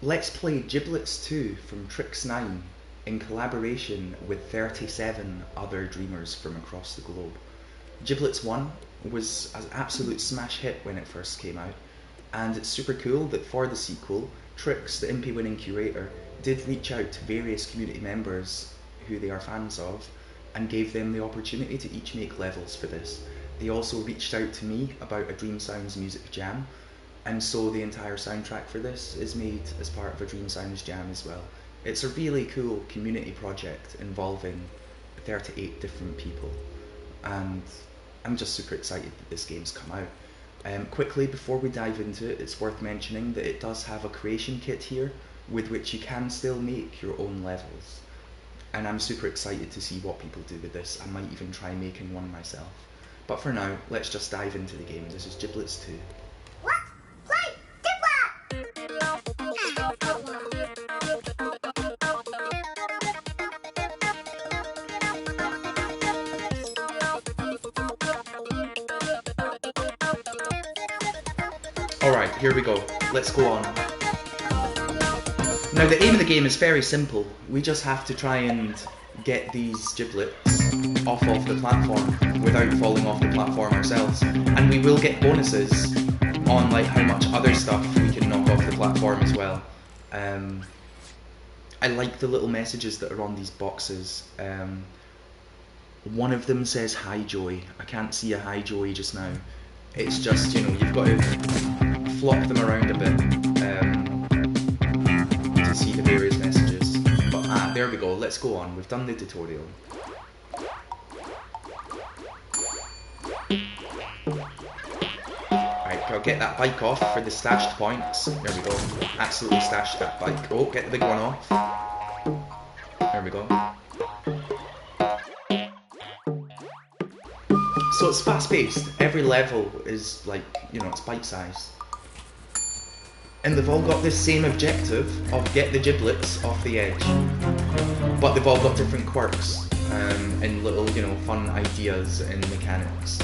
Let's play Giblets 2 from TRIX9 in collaboration with 37 other dreamers from across the globe. Giblets 1 was an absolute smash hit when it first came out, and it's super cool that for the sequel, TRIX, the Impy winning curator, did reach out to various community members who they are fans of and gave them the opportunity to each make levels for this. They also reached out to me about a Dream Sounds music jam, and so the entire soundtrack for this is made as part of a Dream Sounds jam as well. It's a really cool community project involving 38 different people, and I'm just super excited that this game's come out. Quickly, before we dive into it, it's worth mentioning that it does have a creation kit here with which you can still make your own levels, and I'm super excited to see what people do with this. I might even try making one myself. But for now, let's just dive into the game. This is Giblets 2. Alright, here we go. Let's go on. Now the aim of the game is very simple. We just have to try and get these giblets off of the platform without falling off the platform ourselves. And we will get bonuses on like how much other stuff we can knock off the platform as well. I like the little messages that are on these boxes. One of them says "Hi Joey." I can't see a "Hi Joey" just now. It's just, you know, you've got to flop them around a bit to see the various messages. But there we go, let's go on. We've done the tutorial. Right, I'll get that bike off for the stashed points. There we go. Absolutely stashed that bike. Oh, get the big one off. There we go. So it's fast-paced. Every level is like, you know, it's bite-sized. And they've all got this same objective of get the giblets off the edge. But they've all got different quirks and little, you know, fun ideas and mechanics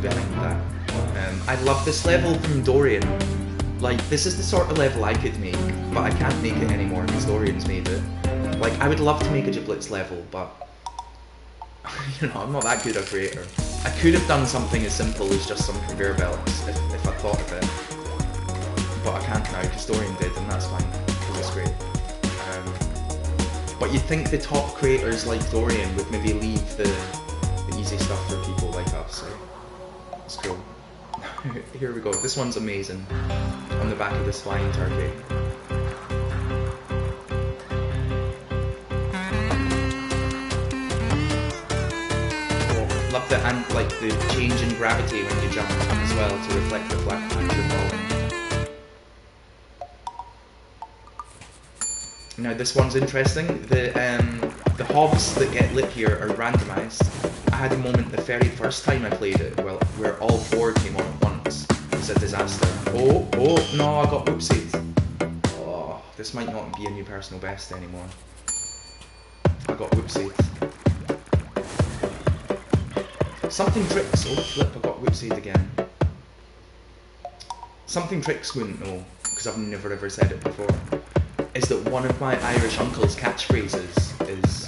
behind that. I love this level from Dorian. Like, this is the sort of level I could make, but I can't make it anymore because Dorian's made it. Like, I would love to make a giblets level, but you know, I'm not that good a creator. I could have done something as simple as just some conveyor belts if I thought of it. But I can't now because Dorian did, and that's fine, because it's great. But you'd think the top creators like Dorian would maybe leave the easy stuff for people like us, so it's cool. Here we go, this one's amazing. On the back of this flying turkey. Love the, and like the change in gravity when you jump as well to reflect the flat you're falling. Now this one's interesting. The hobs that get lit here are randomised. I had a moment the very first time I played it, well, where all four came on at once. It's a disaster. Oh no, I got whoopsied. Oh, this might not be a new personal best anymore. I got whoopsied. Something TRIX, oh flip, I got whoopsied again. Something TRIX wouldn't know, because I've never ever said it before, is that one of my Irish uncle's catchphrases is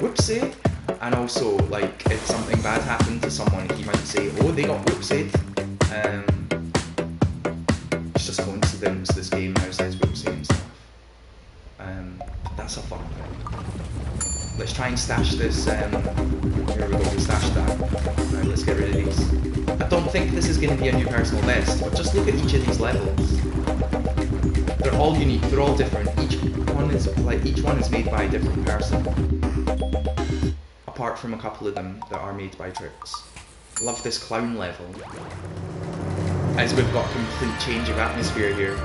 whoopsie, and also like if something bad happened to someone he might say, oh they got whoopsied. It's just coincidence this game now says whoopsie and stuff. That's a fun thing. Let's try and stash this, here we go, we stashed that. Right, let's get rid of these. I don't think this is going to be a new personal best, but just look at each of these levels. They're all unique, they're all different. Each one is made by a different person. Apart from a couple of them that are made by TRIX. Love this clown level. As we've got complete change of atmosphere here.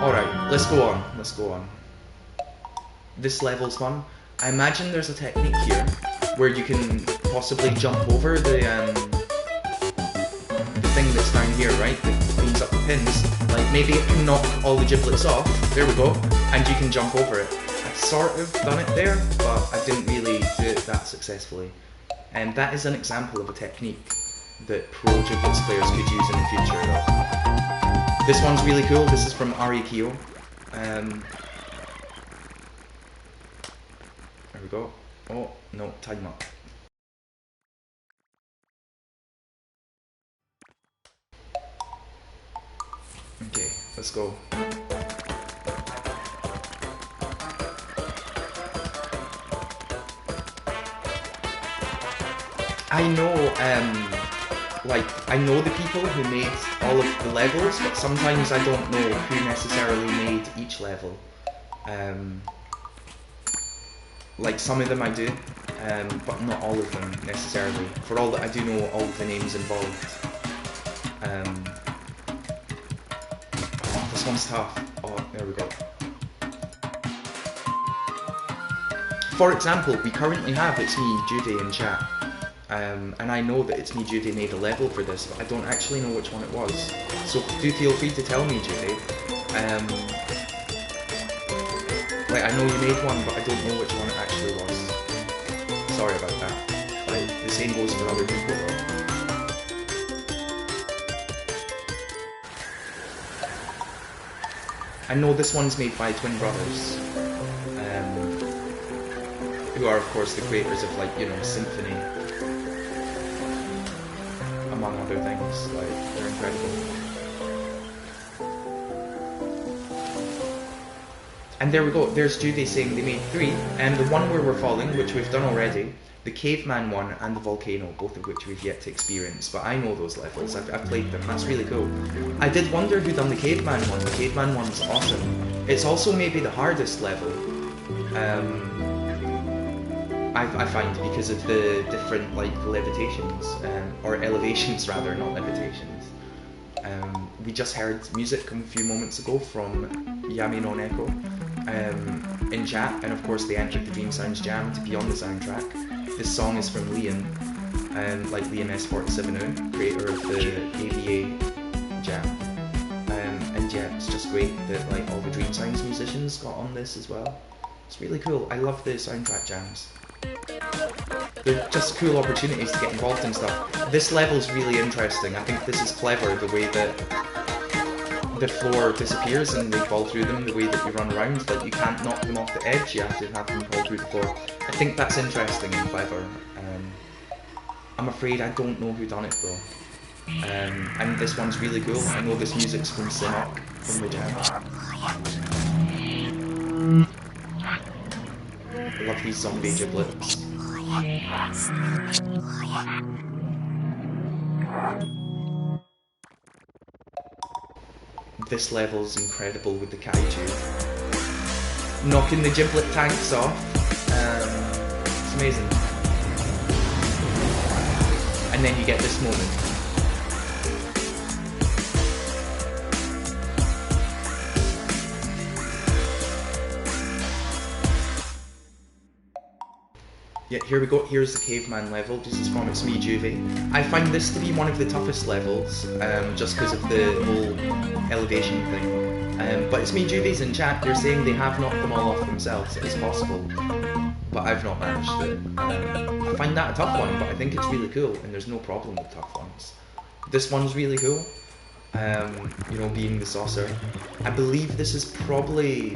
Alright, let's go on. This level's fun. I imagine there's a technique here where you can possibly jump over the thing that's down here, right? That cleans up the pins. Like, maybe it can knock all the giblets off. There we go. And you can jump over it. I've sort of done it there, but I didn't that successfully. And that is an example of a technique that pro Giblets players could use in the future. This one's really cool. This is from Ari Kyo. There we go. Oh, no, time up. Okay, let's go. I know, I know the people who made all of the levels, but sometimes I don't know who necessarily made each level. Like some of them I do, but not all of them necessarily. For all that I do know all of the names involved. This one's tough. Oh, there we go. For example, we currently have It's Me, Judy in chat. And I know that It's Me, Judy made a level for this, but I don't actually know which one it was. So do feel free to tell me, Judy. Like, I know you made one, but I don't know which one it actually was. Sorry about that. Like, the same goes for other people though. I know this one's made by twin brothers, who are of course the creators of, like, you know, Symphony, among other things. Like, they're incredible. And there we go, there's Judy saying they made 3, and the one where we're falling, which we've done already, the caveman one and the volcano, both of which we've yet to experience, but I know those levels, I've played them, that's really cool. I did wonder who done the caveman one. The caveman one's awesome. It's also maybe the hardest level, I find, because of the different, like, levitations, or elevations rather, not levitations. We just heard music a few moments ago from Yami no Neko in chat, and of course they entered the Dream Sounds Jam to be on the soundtrack. This song is from Liam, like Liam S47, creator of the AVA Jam. And yeah, it's just great that, like, all the Dream Sounds musicians got on this as well. It's really cool. I love the soundtrack jams. They're just cool opportunities to get involved in stuff. This level's really interesting. I think this is clever, the way that the floor disappears and we fall through them, the way that we run around. Like, you can't knock them off the edge, you have to have them fall through the floor. I think that's interesting and clever. I'm afraid I don't know who done it though. And this one's really cool. I know this music's from Sinok, from the jam. I love these zombie giblets. This level's incredible with the kaiju. Knocking the giblet tanks off. It's amazing. And then you get this moment. Yeah, here we go, here's the caveman level. This is from It's Me, Juvie. I find this to be one of the toughest levels, just because of the whole elevation thing. But It's Me, Juvie's in chat, they're saying they have knocked them all off themselves. It's possible, but I've not managed it. I find that a tough one, but I think it's really cool, and there's no problem with tough ones. This one's really cool. You know, being the saucer. I believe this is probably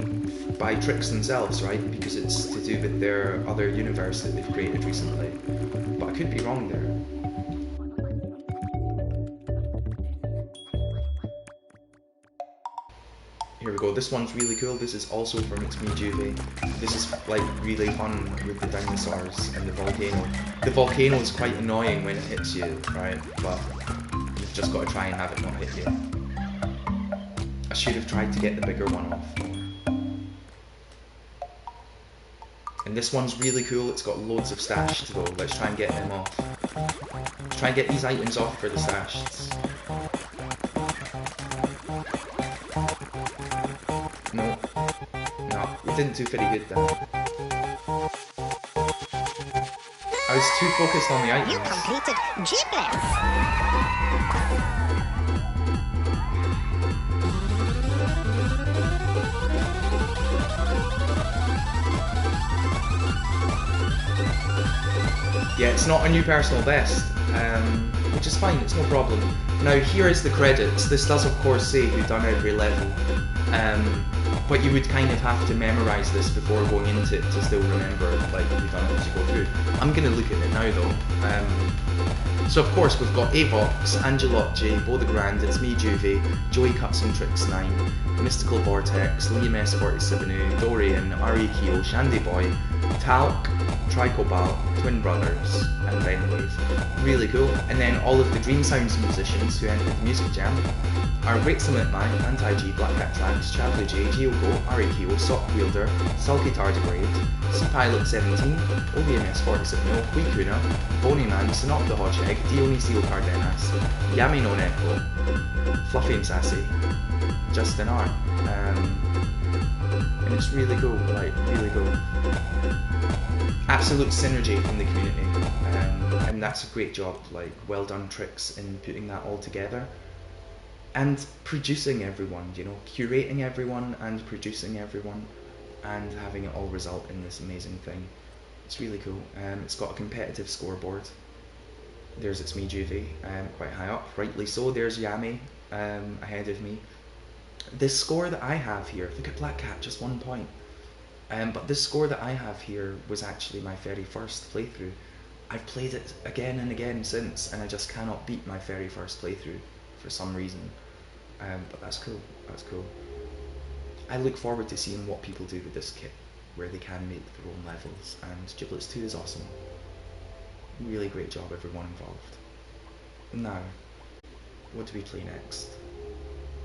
by TRIX themselves, right? Because it's to do with their other universe that they've created recently. But I could be wrong there. Here we go, this one's really cool. This is also from It's Me, Juvie. This is, like, really fun with the dinosaurs and the volcano. The volcano is quite annoying when it hits you, right? But you've just got to try and have it not hit you. I should have tried to get the bigger one off. And this one's really cool, it's got loads of stash to go. Let's try and get them off. Let's try and get these items off for the stashes. No. No, we didn't do very good there. I was too focused on the items. You completed Giblets! Yeah, it's not a new personal best, which is fine, it's no problem. Now here is the credits. This does of course say who done every level, but you would kind of have to memorise this before going into it to still remember like who done it as you go through. I'm going to look at it now though. So of course we've got Avox, Angelot J, Bo the Grand, It's Me Juvie, Joey Cuts and TRIX9, Mystical Vortex, Liam S47, Dorian, R.E. Keo, Shandy Boy, Talc, Tricobalt, Twin Brothers, and Venwave. Really cool. And then all of the Dream Sounds musicians who entered the Music Jam are Great Summit Man, Anti-G, Black Cat Tracks, Chavlu J, Geogo, Arikio, Sock Wielder, Sulky Tardigrade, Sea Pilot 17, OBMS 47, Hui Kuna, Boney Man, Synop the Hodgehog, Dionysio Cardenas, Yami no Neko, Fluffy and Sassy, Justin R. And it's really cool, like, really cool. Absolute synergy from the community, and that's a great job, like, well done Trix in putting that all together. And producing everyone, you know, curating everyone and producing everyone and having it all result in this amazing thing. It's really cool. It's got a competitive scoreboard. There's It's Me Juvie, quite high up, rightly so. There's Yami ahead of me. This score that I have here, look at Black Cat, just 1 point. But this score that I have here was actually my very first playthrough. I've played it again and again since, and I just cannot beat my very first playthrough for some reason. But that's cool, that's cool. I look forward to seeing what people do with this kit, where they can make their own levels, and Giblets 2 is awesome. Really great job everyone involved. Now, what do we play next?